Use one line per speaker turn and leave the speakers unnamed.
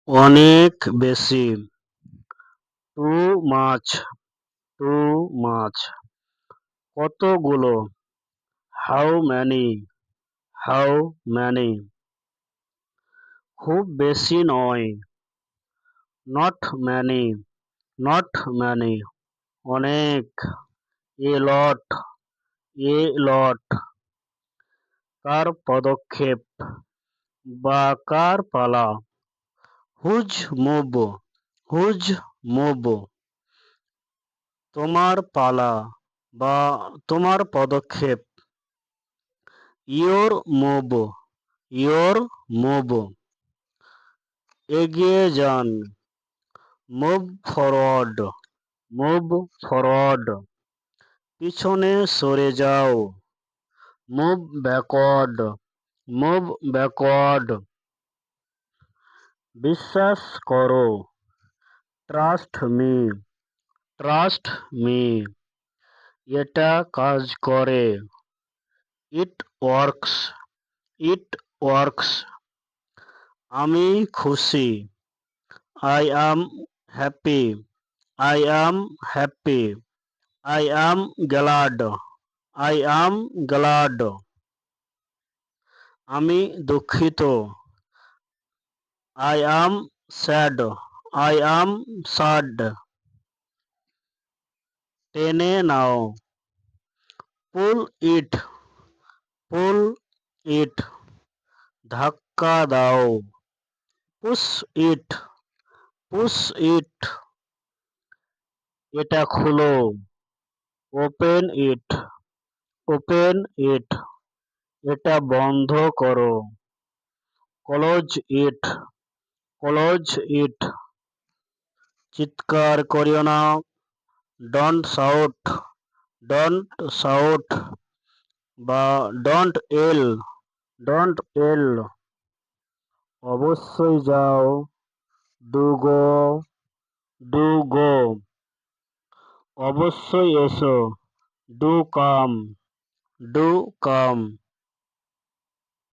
অনেক বেশি। Too much, too much. কতগুলো? How many, how many. খুব বেশি নয়। Not many, not many. অনেক। এ লট, এ লট। কার পদক্ষেপ বা কার পালা? Whose move, whose move. তোমার পালা বা তোমার পদক্ষেপ। Your move, your move. এগিয়ে যান। Move forward, move forward. পিছনে সরে যাও। Move backward, move backward. বিশ্বাস করো। Trust me, trust me. এটা কাজ করে। It works, it works. আমি খুশি। I am happy, I am happy. I am glad, I am glad. আমি দুঃখিত। I am sad, I am sad. টেনে নাও। পুল ইট, পুল ইট। ধাক্কা দাও। Push it, push it. এটা খুলো। Open it, open it. এটা বন্ধ করো। Close it, close it. চিৎকার করিও না। ডোন্ট শাউট, ডোন্ট শাউট বা ডোন্ট ইল, ডোন্ট ইল। অবশ্যই যাও। Do go, do go. অবশ্যই এসো। Do come, do come.